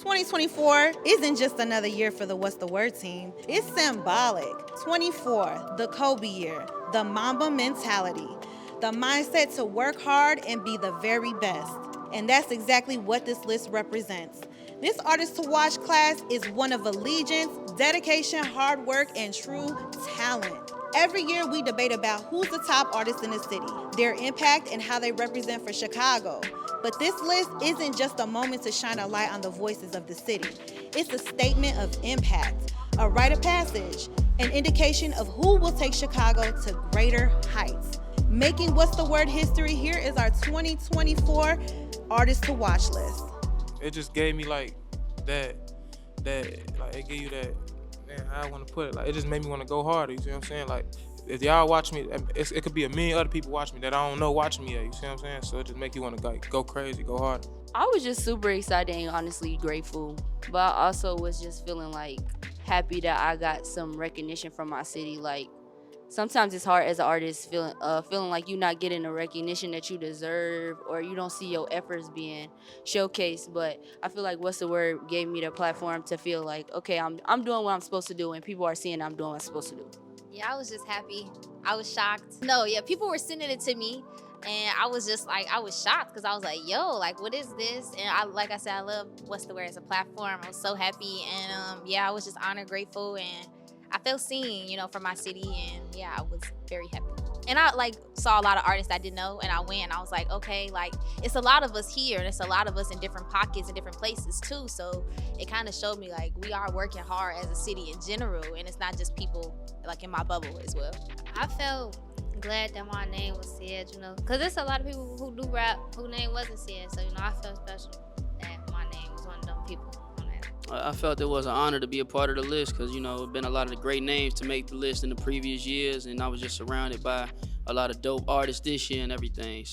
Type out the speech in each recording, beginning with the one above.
2024 isn't just another year for the What's the Word team. It's symbolic. 24, the Kobe year, the Mamba mentality, the mindset to work hard and be the very best. And that's exactly what this list represents. This Artist to Watch class is one of allegiance, dedication, hard work, and true talent. Every year we debate about who's the top artist in the city, their impact, and how they represent for Chicago. But this list isn't just a moment to shine a light on the voices of the city. It's a statement of impact, a rite of passage, an indication of who will take Chicago to greater heights. Making What's the Word history, here is our 2024 Artist to Watch list. It just gave me like that like it gave you that, man, how I want to put it, like it just made me want to go harder, you see what I'm saying? Like if y'all watch me, it could be a million other people watching me that I don't know watching me yet, you see what I'm saying? So it just make you want to like go crazy, go harder. I was just super excited and honestly grateful, but I also was just feeling like happy that I got some recognition from my city. Like sometimes it's hard as an artist feeling like you're not getting the recognition that you deserve, or you don't see your efforts being showcased. But I feel like What's the Word gave me the platform to feel like, okay, I'm doing what I'm supposed to do, and people are seeing I'm doing what I'm supposed to do. Yeah, I was just happy. I was shocked. No, yeah, people were sending it to me, and I was just like, I was shocked because I was like, yo, like, what is this? And like I said, I love What's the Word as a platform. I was so happy, and yeah, I was just honored, grateful, and I felt seen, for my city, and yeah, I was very happy. And I saw a lot of artists I didn't know, and I went, and I was like, okay, it's a lot of us here, and it's a lot of us in different pockets and different places too. So it kind of showed me we are working hard as a city in general, and it's not just people in my bubble as well. I felt glad that my name was said, because there's a lot of people who do rap whose name wasn't said. So I felt special that my name was one of them people. I felt it was an honor to be a part of the list because, it's been a lot of the great names to make the list in the previous years, and I was just surrounded by a lot of dope artists this year and everything.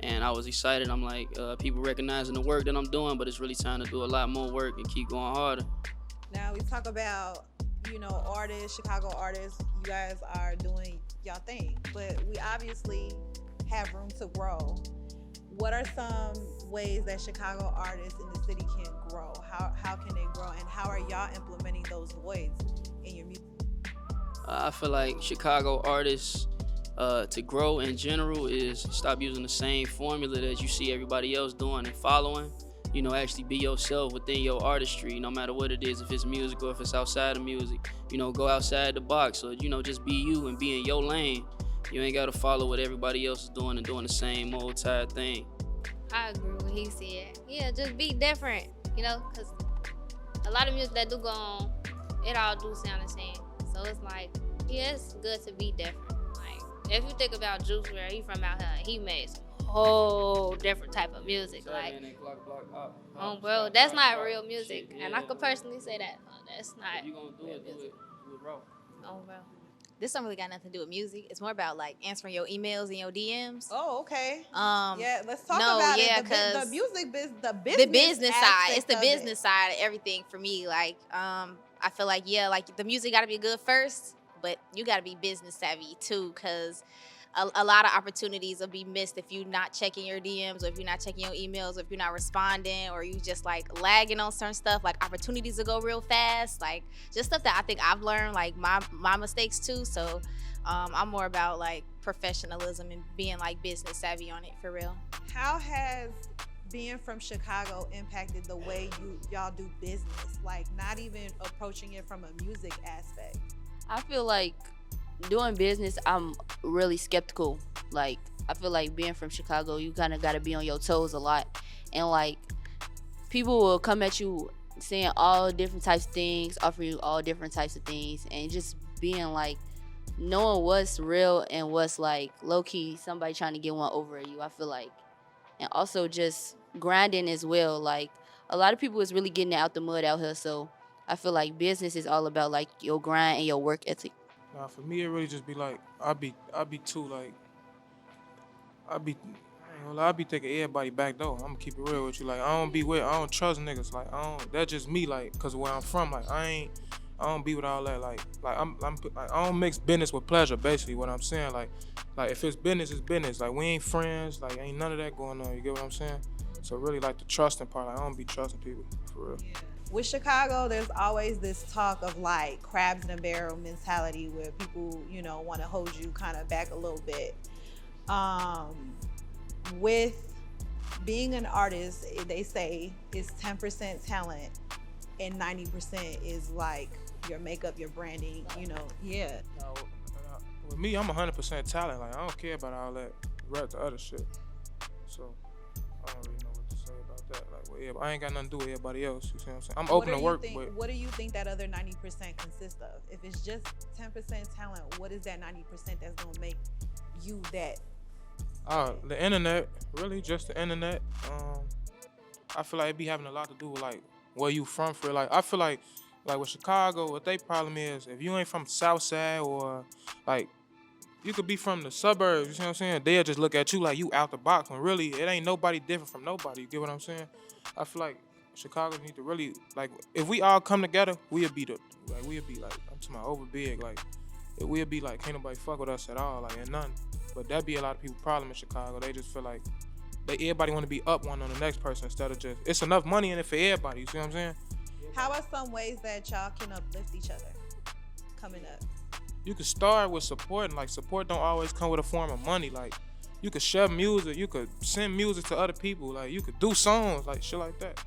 And I was excited. I'm like, people recognizing the work that I'm doing, but it's really time to do a lot more work and keep going harder. Now we talk about, artists, Chicago artists, you guys are doing y'all thing, but we obviously have room to grow. What are some ways that Chicago artists in the city can grow? How can they grow, and how are y'all implementing those voids in your music? I feel like Chicago artists to grow in general is stop using the same formula that you see everybody else doing and following. Actually be yourself within your artistry, no matter what it is, if it's music or if it's outside of music. Go outside the box, or just be you and be in your lane. You ain't got to follow what everybody else is doing and doing the same old tired thing. I agree with what he said. Yeah, just be different, because a lot of music that do go on, it all do sound the same. So it's it's good to be different. If you think about Juice WRLD, he from out here, he made some whole different type of music. Bro, that's not real music. Shit, yeah. And I could personally say that. That's not. If you gonna do it, do it raw. Bro. This don't really got nothing to do with music. It's more about answering your emails and your DMs. Oh, okay. Yeah, let's talk about it. The business side. It's the business side of everything for me. I feel the music got to be good first, but you got to be business savvy too, because a lot of opportunities will be missed if you're not checking your DMs, or if you're not checking your emails, or if you're not responding, or you just lagging on certain stuff. Opportunities will go real fast. Just stuff that I think I've learned, my mistakes too. So I'm more about professionalism and being business savvy on it for real. How has being from Chicago impacted the way y'all do business? Not even approaching it from a music aspect. I feel like doing business, I'm really skeptical. I feel like being from Chicago, you kind of got to be on your toes a lot. And people will come at you saying all different types of things, offering you all different types of things, and just being knowing what's real and what's low-key, somebody trying to get one over you, I feel like. And also just grinding as well. A lot of people is really getting it out the mud out here, so I feel like business is all about your grind and your work ethic. Nah, for me, it really just be I be too I be taking everybody back though. I'm gonna keep it real with you. I don't trust niggas. That's just me. Cause where I'm from, I don't be with all that. I don't mix business with pleasure. Basically, what I'm saying. If it's business, it's business. We ain't friends. Ain't none of that going on. You get what I'm saying? So really like the trusting part, like I don't be trusting people for real. With Chicago, there's always this talk of like crabs in a barrel mentality where people, you know, want to hold you kind of back a little bit. With being an artist, they say it's 10% talent and 90% is like your makeup, your branding, you know. Yeah. Now, with me, I'm 100% talent. Like I don't care about all that the other shit. So I don't really know what to say about that. Like, well, I ain't got nothing to do with everybody else. You see what I'm saying? I'm open to work, but what do you think that other 90% consists of? If it's just 10% talent, what is that 90% that's gonna make you that? The internet, really, just the internet. I feel like it be having a lot to do with like where you from. For like, I feel like with Chicago, what they problem is if you ain't from South Side or like you could be from the suburbs. You see what I'm saying? They'll just look at you like you out the box when really it ain't nobody different from nobody. You get what I'm saying? I feel like Chicago need to really like if we all come together, we'll be like I'm talking about over big like we'll be like can't nobody fuck with us at all like and none. But that be a lot of people's problem in Chicago. They just feel like everybody want to be up one on the next person instead of just it's enough money in it for everybody. You see what I'm saying? How are some ways that y'all can uplift each other coming up? You could start with support, and like support don't always come with a form of money. Like you could share music, you could send music to other people, like you could do songs, like shit like that.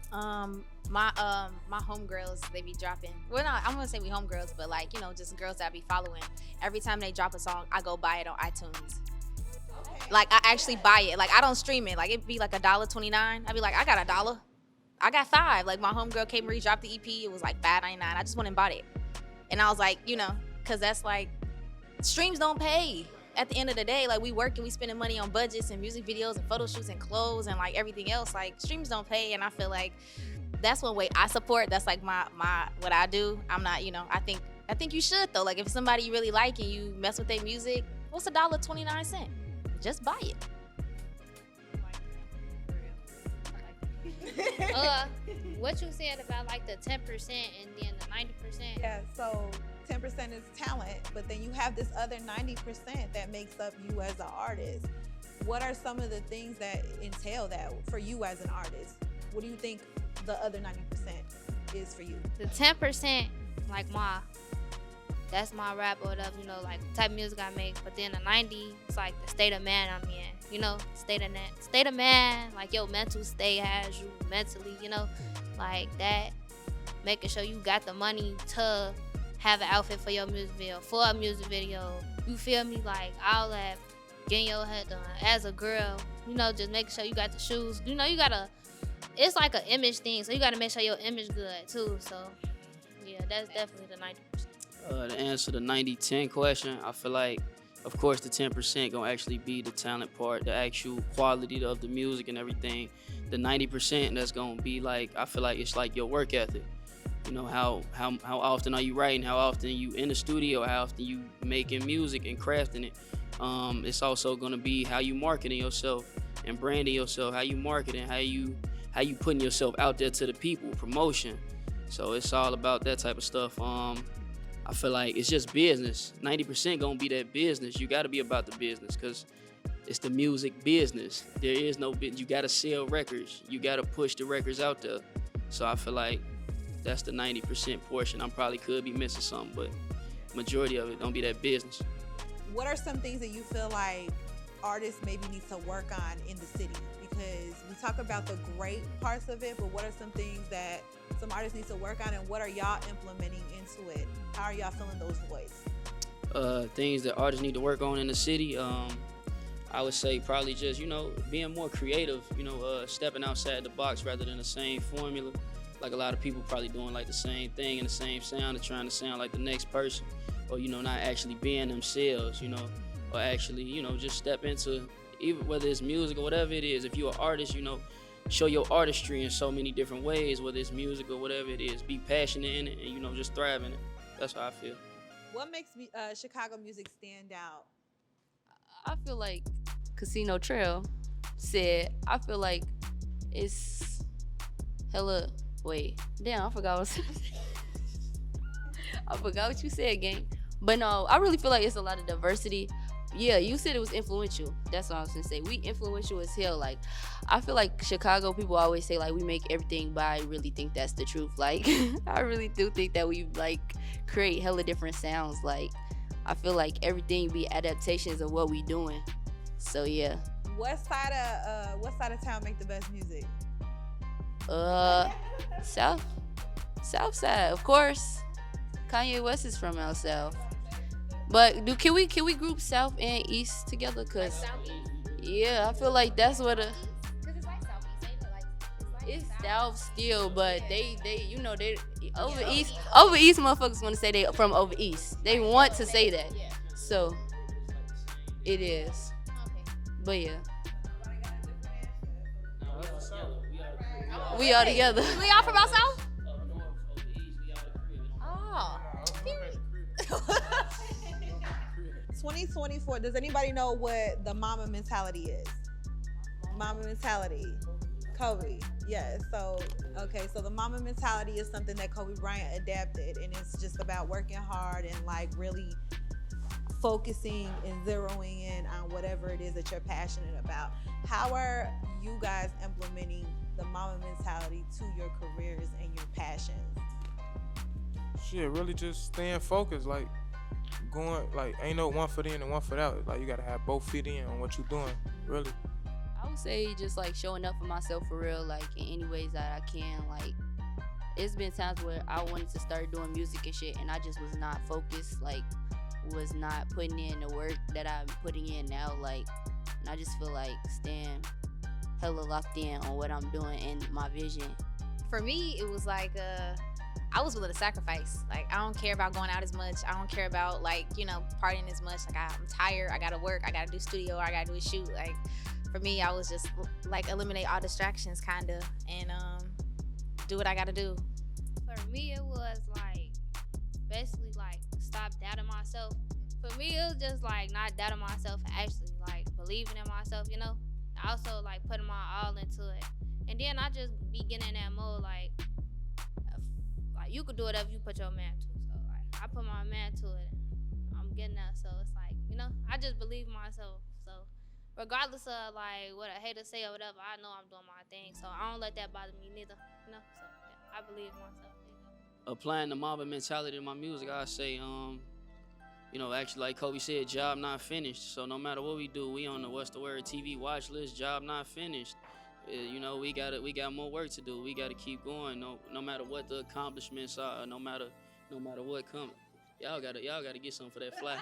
My homegirls, they be dropping. Well, not I'm gonna say we homegirls, but like you know, just girls that I be following. Every time they drop a song, I go buy it on iTunes. Like I actually buy it. Like I don't stream it. Like it'd be like $1.29. I'd be like, I got $1. I got $5. Like my homegirl came and re-dropped the EP. It was like $5.99. I just went and bought it, and I was like, you know, cause that's like streams don't pay. At the end of the day, like we working, we spending money on budgets and music videos and photo shoots and clothes and like everything else. Like streams don't pay, and I feel like that's one way I support. That's like my what I do. I'm not, you know, I think you should though. Like if somebody you really like and you mess with their music, what's $1.29? Just buy it. What you said about like the 10% and then the 90%. Yeah, so 10% is talent, but then you have this other 90% that makes up you as an artist. What are some of the things that entail that for you as an artist? What do you think the other 90% is for you? The 10%, like that's my rap or whatever, you know, like the type of music I make. But then the 90, it's like the state of man I'm in, you know, state of man, like your mental state has you mentally, you know, like that, making sure you got the money to have an outfit for your music video, for a music video, you feel me, like all that, getting your head done as a girl, you know, just making sure you got the shoes, you know, you gotta, it's like an image thing, so you gotta make sure your image good too, so yeah, that's definitely the 90%. To answer the 90-10 question, I feel like, of course, the 10% gonna actually be the talent part, the actual quality of the music and everything. The 90% that's gonna be like, I feel like it's like your work ethic. You know, how often are you writing? How often you in the studio? How often you making music and crafting it? It's also gonna be how you marketing yourself and branding yourself. How you marketing? How you putting yourself out there to the people? Promotion. So it's all about that type of stuff. I feel like it's just business. 90% gonna be that business. You gotta be about the business because it's the music business. There is no business. You gotta sell records. You gotta push the records out there. So I feel like that's the 90% portion. I probably could be missing something, but majority of it don't be that business. What are some things that you feel like artists maybe need to work on in the city? Because we talk about the great parts of it, but what are some things that some artists need to work on, and what are y'all implementing into it? How are y'all filling those voids? Things that artists need to work on in the city, I would say probably just, you know, being more creative, you know, stepping outside the box rather than the same formula. Like a lot of people probably doing like the same thing and the same sound and trying to sound like the next person, or, you know, not actually being themselves, you know, or actually, you know, just step into, even whether it's music or whatever it is. If you're an artist, you know, show your artistry in so many different ways, whether it's music or whatever it is. Be passionate in it and, you know, just thrive in it. That's how I feel. What makes Chicago music stand out? I feel like Casino Trell said, I feel like it's hella, wait, damn, I forgot what I forgot what you said, gang. But no, I really feel like it's a lot of diversity. yeah, you said it was influential. That's what I was gonna say. We influential as hell. Like, I feel like Chicago people always say like we make everything, but I really think that's the truth. Like, I really do think that we like create hella different sounds. Like, I feel like everything be adaptations of what we doing. So yeah. What side of town make the best music? South side, of course. Kanye West is from out south. But can we group South and East together? Cause yeah, I feel like that's what Cause it's like Southeast, ain't it? Like it's South still, but they you know they over East motherfuckers want to say they from over East. They want to say that, so it is. Okay. But yeah, we all together. We all from out south? Oh. Oh. 2024. Does anybody know what the mama mentality is? Mama mentality. Kobe. Yes. So, okay. So the mama mentality is something that Kobe Bryant adapted, and it's just about working hard and like really focusing and zeroing in on whatever it is that you're passionate about. How are you guys implementing the mama mentality to your careers and your passions? Shit, really just staying focused. Like going, like ain't no one foot in and one foot out. Like you gotta have both feet in on what you're doing. Really. I would say just like showing up for myself for real, like in any ways that I can. Like it's been times where I wanted to start doing music and shit, and I just was not focused. Like was not putting in the work that I'm putting in now. Like, and I just feel like staying hella locked in on what I'm doing and my vision. For me, it was like I was willing to sacrifice. Like, I don't care about going out as much. I don't care about like, you know, partying as much. Like, I'm tired. I gotta work. I gotta do studio. I gotta do a shoot. Like, for me, I was just like eliminate all distractions, kinda, and do what I gotta do. For me, it was like basically like stop doubting myself. For me, it was just like not doubting myself and actually like believing in myself, you know. I also like putting my all into it, and then I just be getting in that mode like you could do whatever you put your man to. So like I put my man to it, and I'm getting that. So it's like, you know, I just believe in myself. So regardless of like what a hater say or whatever, I know I'm doing my thing. So I don't let that bother me neither, you know. So yeah, I believe in myself. Applying the Mamba mentality to my music, I say, you know, actually, like Kobe said, job not finished. So no matter what we do, we on the What's the Word TV watch list. Job not finished. You know, we got more work to do. We got to keep going. No matter what the accomplishments are, no matter what comes. Y'all gotta get something for that fly.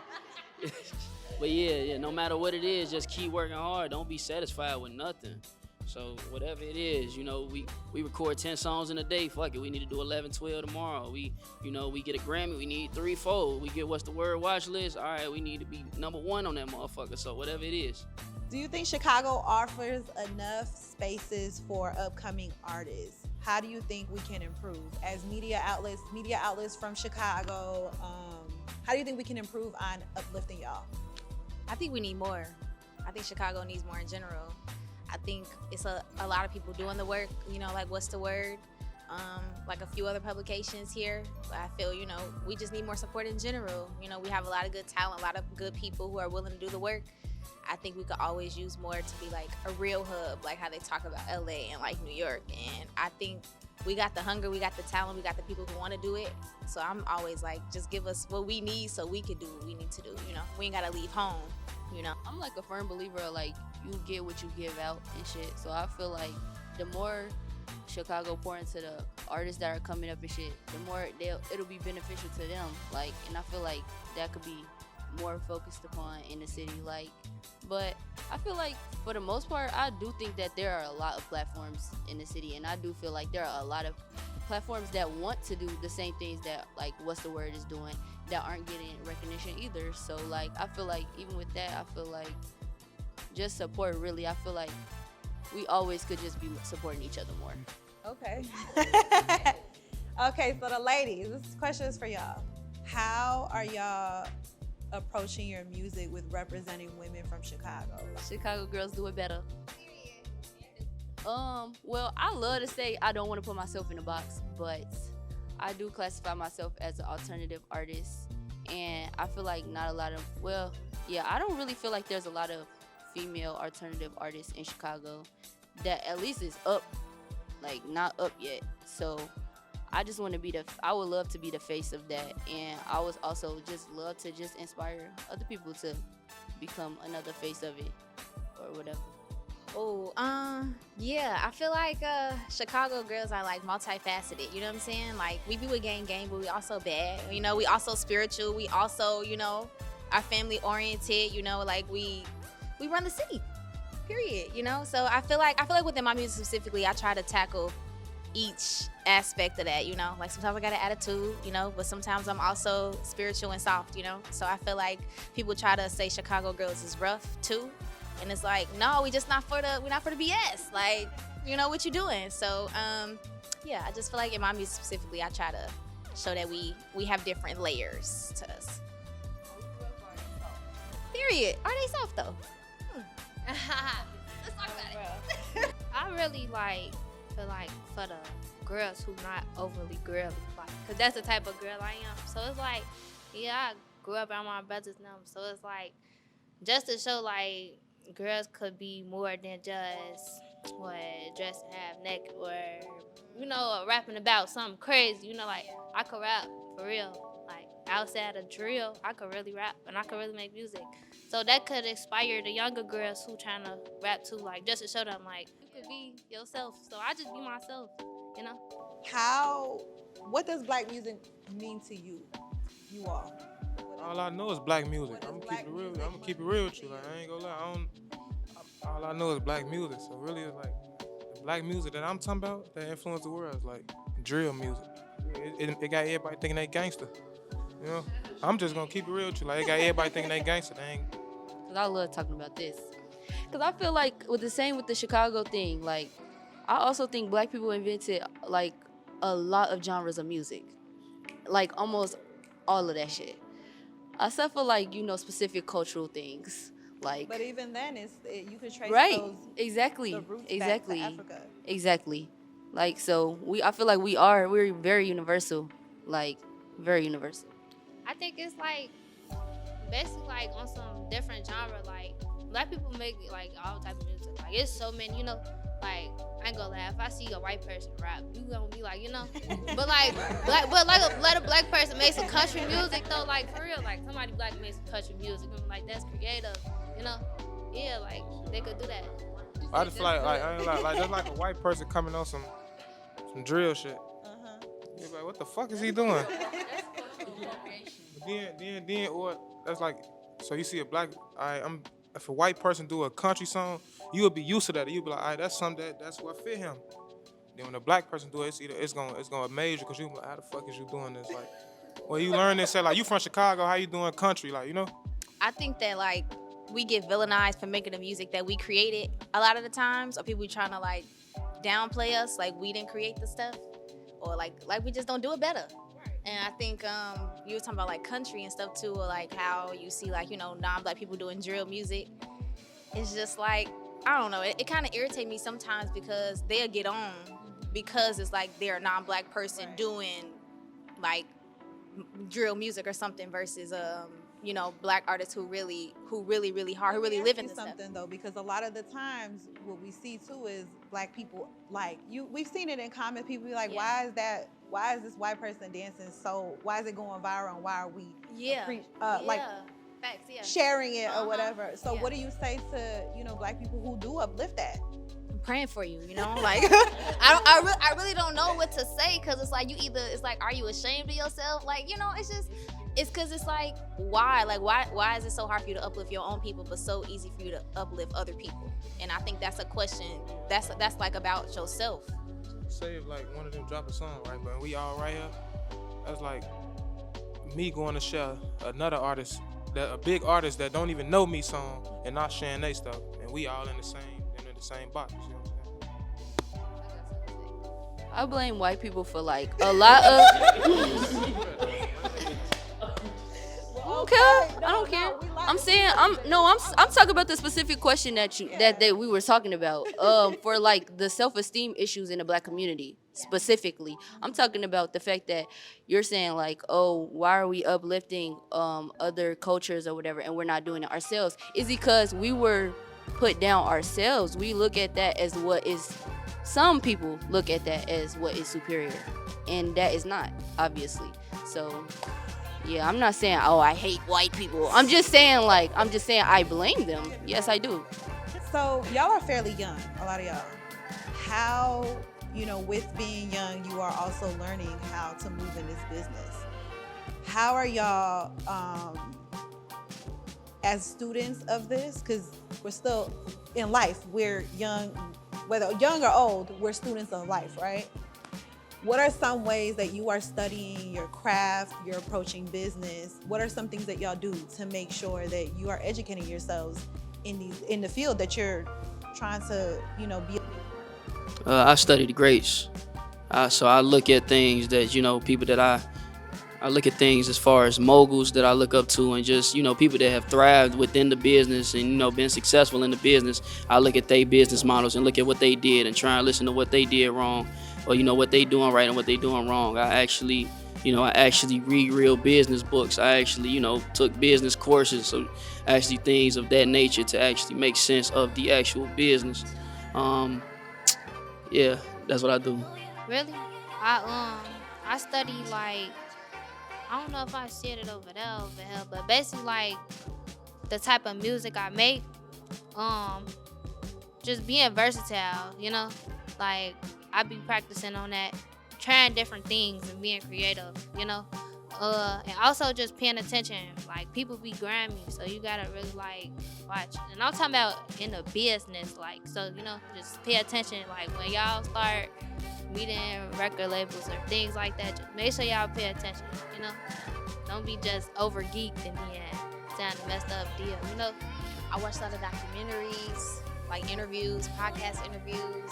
But yeah, no matter what it is, just keep working hard. Don't be satisfied with nothing. So whatever it is, you know, we record 10 songs in a day. Fuck it, we need to do 11, 12 tomorrow. We get a Grammy, we need 3, 4. We get What's the Word watch list. All right, we need to be #1 on that motherfucker. So whatever it is. Do you think Chicago offers enough spaces for upcoming artists? How do you think we can improve as media outlets from Chicago? How do you think we can improve on uplifting y'all? I think we need more. I think Chicago needs more in general. I think it's a lot of people doing the work, you know, like What's the Word, like a few other publications here. But I feel, you know, we just need more support in general. You know, we have a lot of good talent, a lot of good people who are willing to do the work. I think we could always use more to be like a real hub, like how they talk about LA and like New York. And I think we got the hunger, we got the talent, we got the people who want to do it. So I'm always like, just give us what we need so we can do what we need to do. You know, we ain't got to leave home, you know. I'm like a firm believer of like you get what you give out and shit. So I feel like the more Chicago pour into the artists that are coming up and shit, the more it'll be beneficial to them. Like, and I feel like that could be more focused upon in the city. Like, but I feel like for the most part, I do think that there are a lot of platforms in the city, and I do feel like there are a lot of platforms that want to do the same things that like What's the Word is doing that aren't getting recognition either. So like I feel like even with that, I feel like just support really. I feel like we always could just be supporting each other more. Okay. Okay, so the ladies, this question is for y'all. How are y'all approaching your music with representing women from Chicago? Chicago girls do it better. Well, I love to say I don't want to put myself in a box, but I do classify myself as an alternative artist, and I feel like not a lot of, well, yeah, I don't really feel like there's a lot of female alternative artists in Chicago that at least is up, like not up yet. So I just want to be I would love to be the face of that, and I would also just love to just inspire other people to become another face of it or whatever. Oh, yeah, I feel like Chicago girls are like multifaceted, you know what I'm saying? Like we be with gang, but we also bad, you know, we also spiritual, we also, you know, are family oriented, you know, like we run the city, period, you know? So I feel like within my music specifically, I try to tackle each aspect of that, you know? Like sometimes I got an attitude, you know, but sometimes I'm also spiritual and soft, you know? So I feel like people try to say Chicago girls is rough too. And it's like, no, we're not for the BS. Like, you know what you doing. So, yeah, I just feel like in my music specifically, I try to show that we have different layers to us. Period. Are they soft though? Let's talk about it. I really feel like for the girls who not overly girly, like, cause that's the type of girl I am. So it's like, yeah, I grew up around my brothers now. So it's like, just to show like girls could be more than just dress and have naked or, you know, rapping about something crazy. You know, like I could rap for real. Like outside of drill, I could really rap and I could really make music. So that could inspire the younger girls who trying to rap too, like just to show them like you could be yourself. So I just be myself, you know. What does black music mean to you all? All I know is black music. What I'm is gonna keep black it real. music? I'm gonna keep it real with you. Like I ain't gonna lie. All I know is black music. So really, it's like the black music that I'm talking about that influenced the world is like drill music. It got everybody thinking they gangster. You know, I'm just gonna keep it real with you. Like it got everybody thinking they gangster. They ain't. Cause I love talking about this. Cause I feel like with the Chicago thing, like I also think black people invented like a lot of genres of music, like almost all of that shit. Except for like, you know, specific cultural things. Like, But even then, you could trace right, those exactly, the roots exactly, back to Africa. exactly. Like, so I feel like we're very universal, like very universal. I think it's like basically like on some different genre. Like black people make like all type of music. Like it's so many, you know. Like I ain't gonna lie, if I see a white person rap, you gonna be like, you know. But like, let a black person make some country music though. Like for real, like somebody black make some country music. I'm like that's creative, you know. Yeah, like they could do that. I just feel like I ain't like just like a white person coming on some drill shit. You're like, what the fuck is he doing? then or that's like, so you see a black, if a white person do a country song, you would be used to that. You'll be like, all right, that's something that's what fit him. Then when a black person do it, it's gonna amaze you because you be like, how the fuck is you doing this? Like, well, you learn this, say like, you from Chicago, how you doing country? Like, you know? I think that like we get villainized for making the music that we created a lot of the times, or people trying to like downplay us, like we didn't create the stuff, or like we just don't do it better. And I think you were talking about like country and stuff too, or like how you see like, you know, non-black people doing drill music. It's just like, I don't know, it kind of irritates me sometimes because they'll get on because it's like they're a non-black person doing like drill music or something versus you know, black artists who really hard, who really live in this stuff. Something though, because a lot of the times what we see too is black people like we've seen it in comments. People be like, Yeah. why is this white person dancing so? Why is it going viral? And why are we like facts, yeah. sharing it or whatever? So Yeah. what do you say to, you know, black people who do uplift that? I'm praying for you, you know, like I really don't know what to say because it's like it's like, are you ashamed of yourself? Like, you know, it's because it's like, why is it so hard for you to uplift your own people but so easy for you to uplift other people? And I think that's a question that's like about yourself. Say if like one of them drop a song, right? But we all right here. That's like me going to share another artist, a big artist that don't even know me song and not sharing their stuff, and we all in the same box. You know what I'm saying? I blame white people for like a lot of. don't care. I don't care. I'm saying I'm talking about the specific question that we were talking about. For like the self-esteem issues in the black community specifically. I'm talking about the fact that you're saying like, oh, why are we uplifting other cultures or whatever, and we're not doing it ourselves? Is because we were put down ourselves. We look at that as what is. Some people look at that as what is superior, and that is not, obviously. So. Yeah, I'm not saying, oh, I hate white people. I'm just saying I blame them. Yes, I do. So y'all are fairly young, a lot of y'all. How, with being young, you are also learning how to move in this business. How are y'all, as students of this, because we're still in life, we're young, whether young or old, we're students of life, right? What are some ways that you are studying your craft, you're approaching business? What are some things that y'all do to make sure that you are educating yourselves in the field that you're trying to, be? I study the greats. So I look at things that, people that I look at things as far as moguls that I look up to, and just, people that have thrived within the business and, been successful in the business. I look at their business models and look at what they did and try and listen to what they did wrong, or, what they doing right and what they doing wrong. I actually read real business books. I actually, took business courses, so actually things of that nature to actually make sense of the actual business. Yeah, that's what I do. Really? I study like, I don't know if I said it over here, but basically like the type of music I make, just being versatile, like I be practicing on that, trying different things and being creative, and also just paying attention. Like people be grimy, so you gotta really like watch. And I'm talking about in the business, like, so just pay attention. Like when y'all start meeting record labels or things like that, just make sure y'all pay attention. Don't be just over geeked and being down a messed up deal. I watch a lot of documentaries, like interviews, podcast interviews.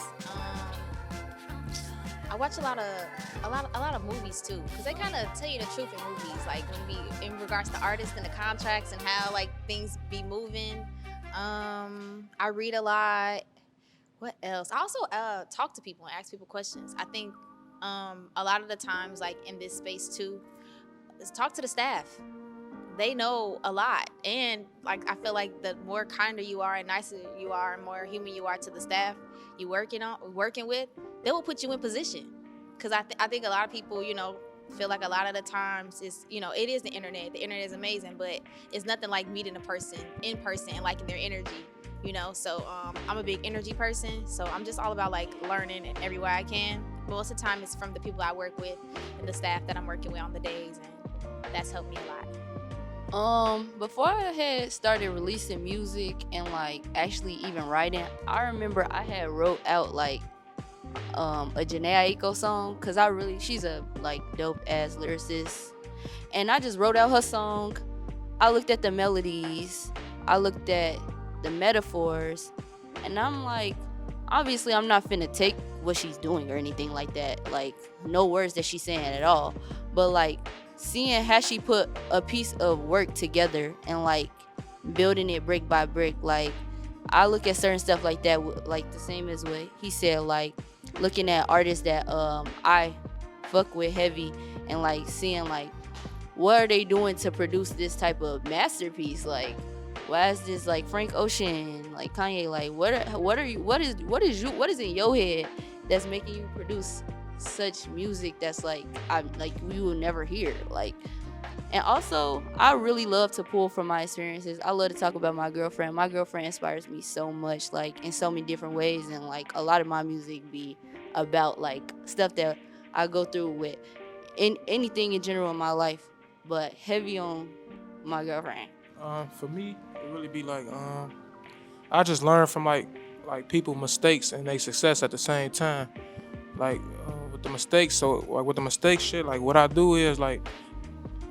I watch a lot of movies too, because they kind of tell you the truth in movies, like in regards to artists and the contracts and how like things be moving. I read a lot. What else? I also talk to people and ask people questions. I think a lot of the times, like in this space too, is talk to the staff. They know a lot, and like I feel like the more kinder you are and nicer you are and more human you are to the staff you working with, they will put you in position. Because I think a lot of people, feel like a lot of the times it's, it is the internet. The internet is amazing, but it's nothing like meeting a person in person and liking their energy, So I'm a big energy person, so I'm just all about like learning in every way I can. Most of the time it's from the people I work with and the staff that I'm working with on the days, and that's helped me a lot. Before I had started releasing music and like actually even writing, I remember I had wrote out like a Janae Aiko song, cause she's a like dope ass lyricist, and I just wrote out her song. I looked at the melodies, I looked at the metaphors, and I'm like, obviously I'm not finna take what she's doing or anything like that, like no words that she's saying at all, but like seeing how she put a piece of work together and like building it brick by brick, like I look at certain stuff like that, like the same as what he said, like looking at artists that I fuck with heavy and like seeing like what are they doing to produce this type of masterpiece. Like why is this like Frank Ocean, like Kanye, like what is in your head that's making you produce such music that's like we will never hear. Like, and also I really love to pull from my experiences. I love to talk about my girlfriend. My girlfriend inspires me so much, like in so many different ways, and like a lot of my music be about like stuff that I go through with in anything in general in my life, but heavy on my girlfriend. For me, it really be like I just learn from like people mistakes and they success at the same time. Like with the mistakes, so like with the mistake shit, like what I do is like,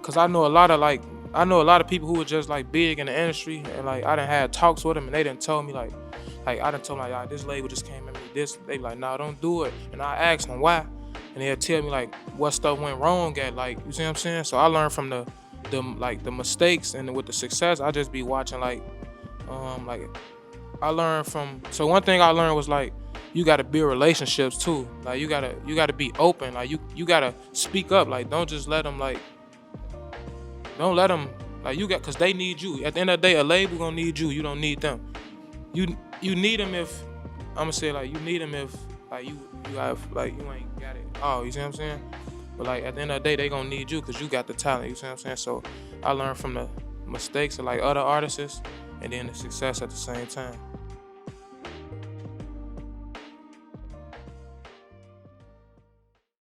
cause I know a lot of people who were just like big in the industry, and like I done had talks with them and they done told me like I done told them like, this label just came at me this, they be like, nah, don't do it, and I ask them why, and they'll tell me like what stuff went wrong at, like, you see what I'm saying? So I learned from the the mistakes and with the success, I just be watching like I learned from. So one thing I learned was like you gotta build relationships too. Like you gotta be open. Like you gotta speak up. Like don't just let them don't let them cause they need you. At the end of the day, a label gonna need you. You don't need them. You need them if I'm gonna say like you need them if like you have like you ain't got it all. You see what I'm saying? But like at the end of the day, they gonna need you because you got the talent. You see what I'm saying? So I learned from the mistakes of like other artists and then the success at the same time.